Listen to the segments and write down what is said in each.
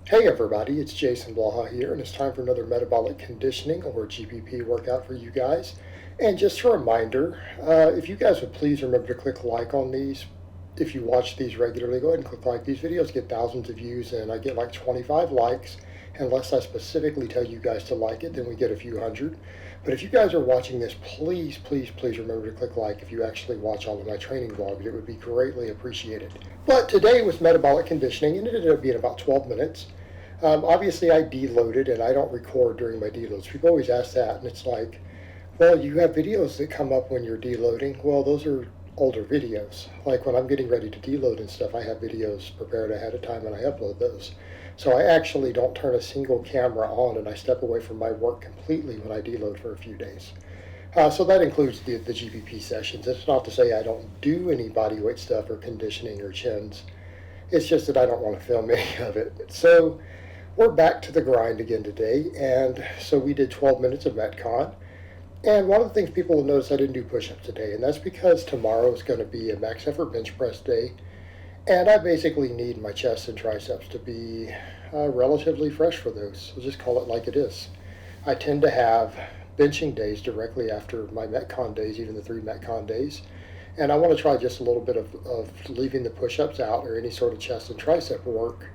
Hey everybody, it's Jason Blaha here, and it's time for another metabolic conditioning or GPP workout for you guys. And just a reminder, if you guys would please remember to click like on these. If you watch these regularly, go ahead and click like. These videos get thousands of views, and I get like 25 likes. Unless I specifically tell you guys to like it, then we get a few hundred. But if you guys are watching this, please, please, please remember to click like if you actually watch all of my training vlogs. It would be greatly appreciated. But today with metabolic conditioning, and it ended up being about 12 minutes. Obviously, I deloaded, and I don't record during my deloads. People always ask that, and it's like, well, you have videos that come up when you're deloading. Well, those are older videos. Like when I'm getting ready to deload and stuff, I have videos prepared ahead of time and I upload those. So I actually don't turn a single camera on, and I step away from my work completely when I deload for a few days. So that includes the GPP sessions. It's not to say I don't do any bodyweight stuff or conditioning or chins. It's just that I don't want to film any of it. So we're back to the grind again today, and so we did 12 minutes of metcon. And one of the things people will notice, I didn't do push-ups today, and that's because tomorrow is going to be a max effort bench press day, and I basically need my chest and triceps to be relatively fresh for those. I'll just call it like it is. I tend to have benching days directly after my metcon days, even the 3 metcon days, and I want to try just a little bit of leaving the push-ups out or any sort of chest and tricep work,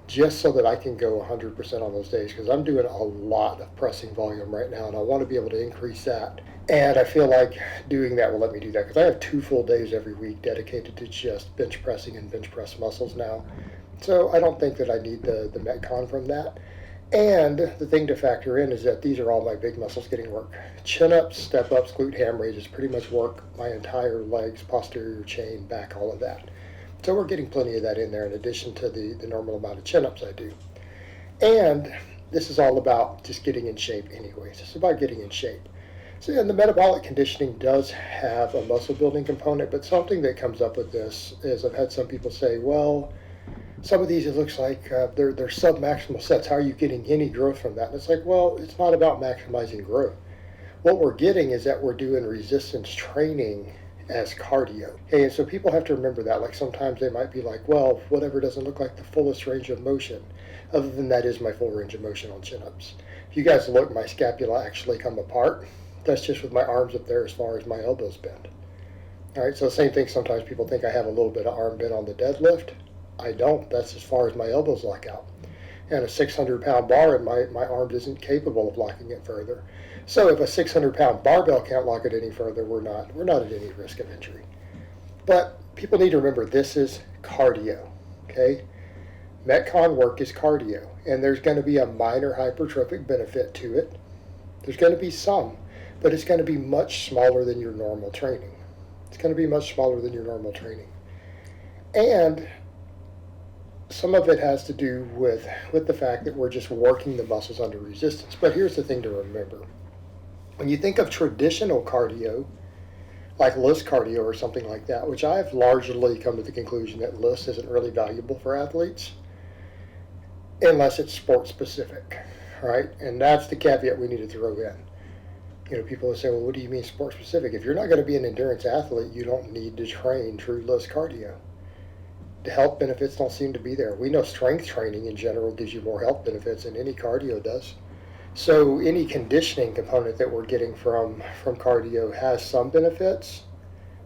just so that I can go 100% on those days, because I'm doing a lot of pressing volume right now, and I want to be able to increase that. And I feel like doing that will let me do that, because I have 2 full days every week dedicated to just bench pressing and bench press muscles now. So I don't think that I need the metcon from that. And the thing to factor in is that these are all my big muscles getting work. Chin-ups, step-ups, glute ham raises pretty much work my entire legs, posterior chain, back, all of that. So we're getting plenty of that in there in addition to the normal amount of chin-ups I do. And this is all about just getting in shape anyways. It's about getting in shape. So, and the metabolic conditioning does have a muscle building component, but something that comes up with this is I've had some people say, well, some of these it looks like they're sub-maximal sets. How are you getting any growth from that? And it's like, well, it's not about maximizing growth. What we're getting is that we're doing resistance training as cardio. Okay, and so people have to remember that. Like sometimes they might be like, well, whatever doesn't look like the fullest range of motion. Other than that is my full range of motion on chin-ups. If you guys look, my scapula actually come apart. That's just with my arms up there as far as my elbows bend. All right, so the same thing, sometimes people think I have a little bit of arm bend on the deadlift. I don't. That's as far as my elbows lock out. And a 600-pound bar, and my arm isn't capable of locking it further. So if a 600-pound barbell can't lock it any further, we're not at any risk of injury. But people need to remember this is cardio, okay? Metcon work is cardio, and there's going to be a minor hypertrophic benefit to it. There's going to be some, but it's going to be much smaller than your normal training. It's going to be much smaller than your normal training. And some of it has to do with the fact that we're just working the muscles under resistance. But here's the thing to remember. When you think of traditional cardio, like LISS cardio or something like that, which I've largely come to the conclusion that LISS isn't really valuable for athletes unless it's sport specific, right? And that's the caveat we need to throw in. You know, people will say, well, what do you mean sport specific? If you're not going to be an endurance athlete, you don't need to train true LISS cardio. The health benefits don't seem to be there. We know strength training in general gives you more health benefits than any cardio does. So any conditioning component that we're getting from cardio has some benefits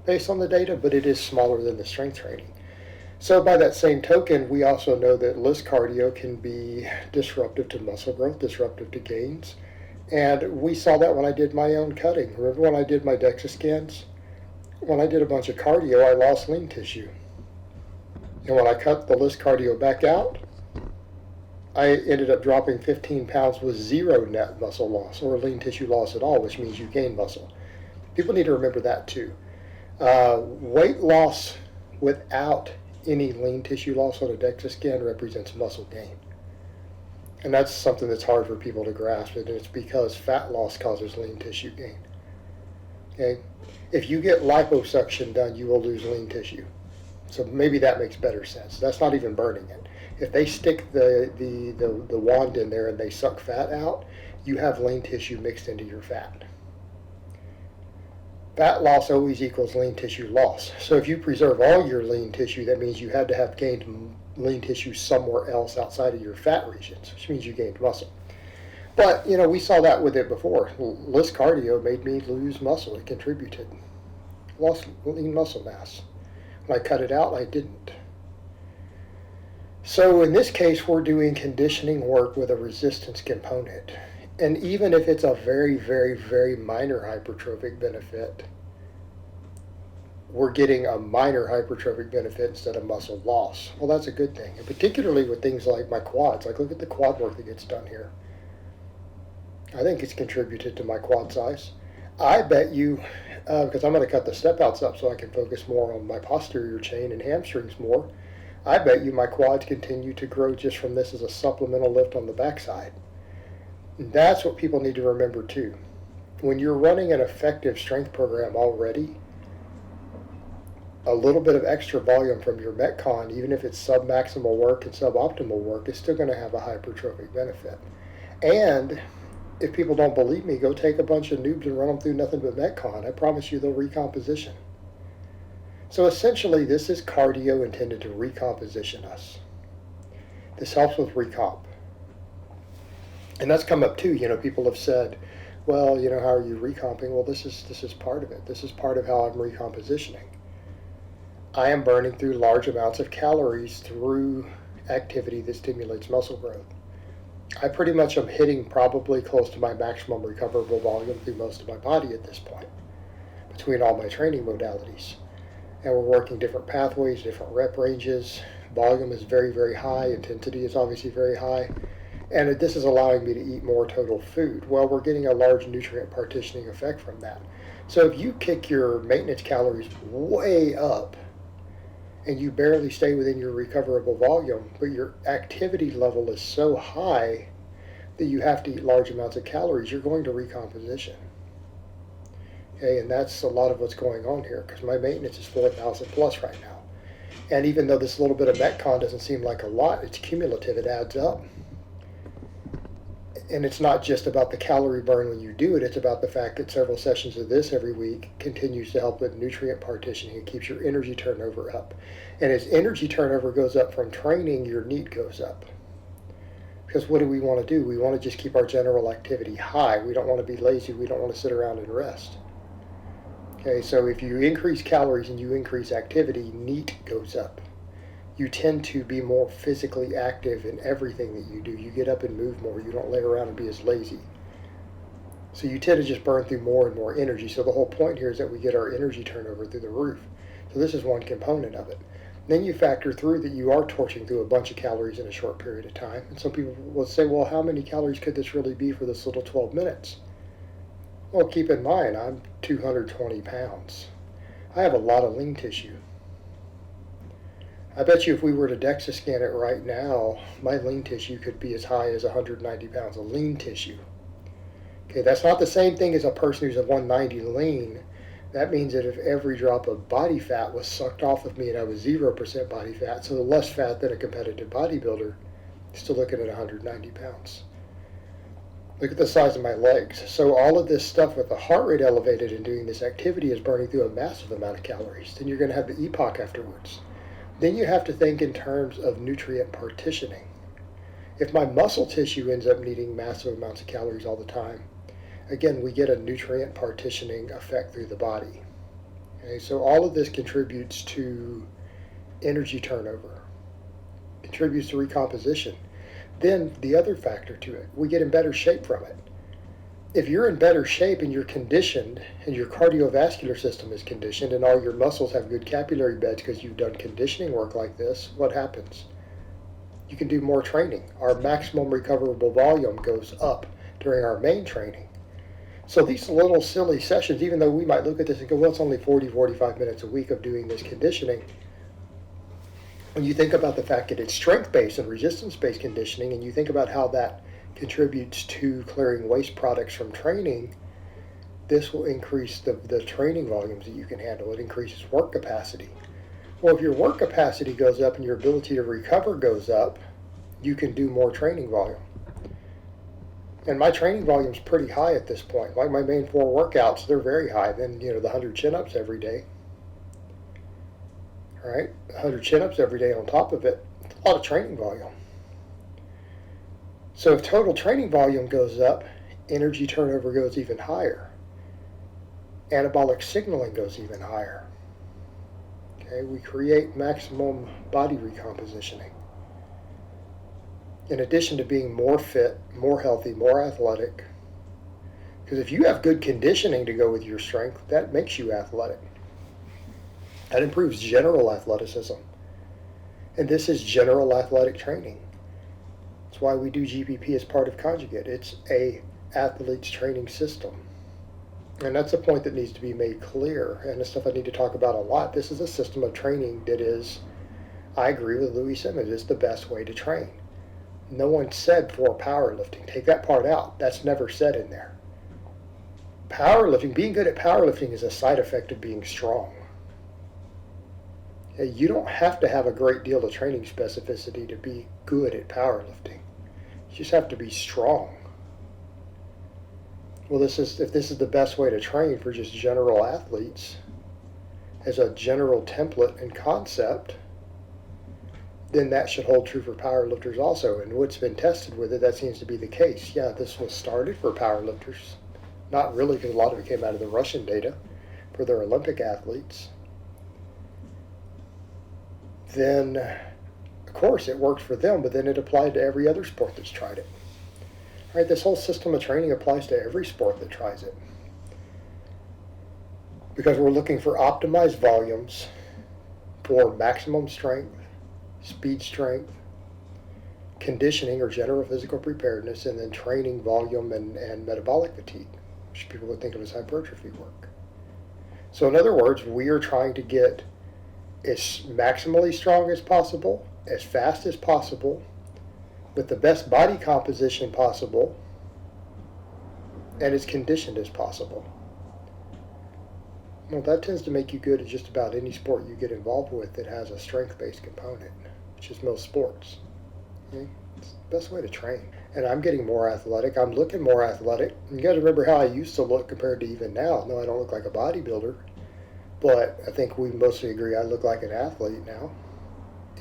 based on the data, but it is smaller than the strength training. So by that same token, we also know that LISS cardio can be disruptive to muscle growth, disruptive to gains. And we saw that when I did my own cutting. Remember when I did my DEXA scans? When I did a bunch of cardio, I lost lean tissue. And when I cut the LISS cardio back out, I ended up dropping 15 pounds with 0 net muscle loss or lean tissue loss at all, which means you gain muscle. People need to remember that too. Weight loss without any lean tissue loss on a DEXA scan represents muscle gain. And that's something that's hard for people to grasp, and it's because fat loss causes lean tissue gain. Okay? If you get liposuction done, you will lose lean tissue. So maybe that makes better sense. That's not even burning it. If they stick the wand in there and they suck fat out, you have lean tissue mixed into your fat. Fat loss always equals lean tissue loss. So if you preserve all your lean tissue, that means you had to have gained lean tissue somewhere else outside of your fat regions, which means you gained muscle. But, we saw that with it before. Less cardio made me lose muscle. It contributed. Lost lean muscle mass. When I cut it out, I didn't. So in this case, we're doing conditioning work with a resistance component. And even if it's a very, very, very minor hypertrophic benefit, we're getting a minor hypertrophic benefit instead of muscle loss. Well, that's a good thing. And particularly with things like my quads. Like, look at the quad work that gets done here. I think it's contributed to my quad size. I bet you, because I'm going to cut the step outs up so I can focus more on my posterior chain and hamstrings more, I bet you my quads continue to grow just from this as a supplemental lift on the backside. And that's what people need to remember too. When you're running an effective strength program already, a little bit of extra volume from your metcon, even if it's sub-maximal work and suboptimal work, is still going to have a hypertrophic benefit. And if people don't believe me, go take a bunch of noobs and run them through nothing but metcon. I promise you they'll recomposition. So essentially, this is cardio intended to recomposition us. This helps with recomp. And that's come up too. People have said, well, how are you recomping? Well, this is part of it. This is part of how I'm recompositioning. I am burning through large amounts of calories through activity that stimulates muscle growth. I pretty much am hitting probably close to my maximum recoverable volume through most of my body at this point, between all my training modalities. And we're working different pathways, different rep ranges. Volume is very, very high. Intensity is obviously very high. And this is allowing me to eat more total food. Well, we're getting a large nutrient partitioning effect from that. So if you kick your maintenance calories way up and you barely stay within your recoverable volume, but your activity level is so high that you have to eat large amounts of calories, you're going to recomposition. Okay, and that's a lot of what's going on here, because my maintenance is 4,000 plus right now. And even though this little bit of metcon doesn't seem like a lot, it's cumulative, it adds up. And it's not just about the calorie burn when you do it, it's about the fact that several sessions of this every week continues to help with nutrient partitioning. It keeps your energy turnover up. And as energy turnover goes up from training, your NEAT goes up. Because what do we want to do? We want to just keep our general activity high. We don't want to be lazy. We don't want to sit around and rest. Okay, so if you increase calories and you increase activity, NEAT goes up. You tend to be more physically active in everything that you do. You get up and move more. You don't lay around and be as lazy. So you tend to just burn through more and more energy. So the whole point here is that we get our energy turnover through the roof. So this is one component of it. Then you factor through that you are torching through a bunch of calories in a short period of time. And some people will say, well, how many calories could this really be for this little 12 minutes? Well, keep in mind, I'm 220 pounds. I have a lot of lean tissue. I bet you if we were to DEXA scan it right now, my lean tissue could be as high as 190 pounds of lean tissue. Okay, that's not the same thing as a person who's a 190 lean. That means that if every drop of body fat was sucked off of me and I was 0% body fat, so less fat than a competitive bodybuilder, still looking at 190 pounds. Look at the size of my legs. So all of this stuff with the heart rate elevated and doing this activity is burning through a massive amount of calories. Then you're going to have the EPOC afterwards. Then you have to think in terms of nutrient partitioning. If my muscle tissue ends up needing massive amounts of calories all the time, again, we get a nutrient partitioning effect through the body. Okay, so all of this contributes to energy turnover, contributes to recomposition. Then the other factor to it, we get in better shape from it. If you're in better shape and you're conditioned and your cardiovascular system is conditioned and all your muscles have good capillary beds because you've done conditioning work like this, what happens? You can do more training. Our maximum recoverable volume goes up during our main training. So these little silly sessions, even though we might look at this and go, well, it's only 40, 45 minutes a week of doing this conditioning, when you think about the fact that it's strength-based and resistance-based conditioning, and you think about how that contributes to clearing waste products from training, this will increase the training volumes that you can handle. It increases work capacity. Well, if your work capacity goes up and your ability to recover goes up, you can do more training volume. And my training volume is pretty high at this point. Like my main 4 workouts, they're very high. Then, the 100 chin-ups every day. All right, 100 chin-ups every day on top of it, a lot of training volume. So if total training volume goes up, energy turnover goes even higher. Anabolic signaling goes even higher. Okay, we create maximum body recompositioning. In addition to being more fit, more healthy, more athletic, because if you have good conditioning to go with your strength, that makes you athletic. That improves general athleticism. And this is general athletic training. That's why we do GPP as part of Conjugate. It's a athlete's training system. And that's a point that needs to be made clear, and it's stuff I need to talk about a lot. This is a system of training that is, I agree with Louis Simmons, is the best way to train. No one said for powerlifting. Take that part out. That's never said in there. Powerlifting, being good at powerlifting is a side effect of being strong. You don't have to have a great deal of training specificity to be good at powerlifting. You just have to be strong. Well, if this is the best way to train for just general athletes, as a general template and concept, then that should hold true for powerlifters also. And what's been tested with it, that seems to be the case. Yeah, this was started for powerlifters. Not really, because a lot of it came out of the Russian data for their Olympic athletes. Then, of course, it worked for them, but then it applied to every other sport that's tried it. All right, this whole system of training applies to every sport that tries it. Because we're looking for optimized volumes for maximum strength, speed strength, conditioning or general physical preparedness, and then training volume and metabolic fatigue, which people would think of as hypertrophy work. So in other words, we are trying to get as maximally strong as possible, as fast as possible, with the best body composition possible, and as conditioned as possible. Well, that tends to make you good at just about any sport you get involved with that has a strength-based component, which is most sports. Okay? It's the best way to train. And I'm getting more athletic. I'm looking more athletic. And you got to remember how I used to look compared to even now. No, I don't look like a bodybuilder, but I think we mostly agree I look like an athlete now,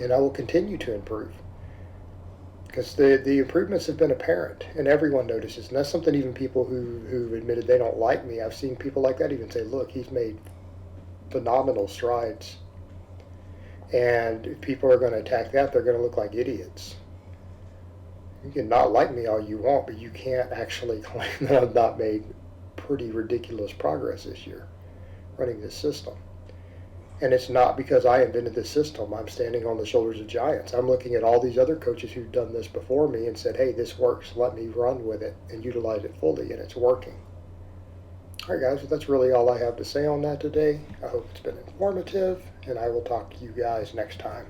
and I will continue to improve. Because the improvements have been apparent, and everyone notices. And that's something even people who've admitted they don't like me, I've seen people like that even say, look, he's made phenomenal strides. And if people are going to attack that, they're going to look like idiots. You can not like me all you want, but you can't actually claim that I've not made pretty ridiculous progress this year running this system. And it's not because I invented this system. I'm standing on the shoulders of giants. I'm looking at all these other coaches who've done this before me and said, hey, this works. Let me run with it and utilize it fully, and it's working. All right, guys, well, that's really all I have to say on that today. I hope it's been informative, and I will talk to you guys next time.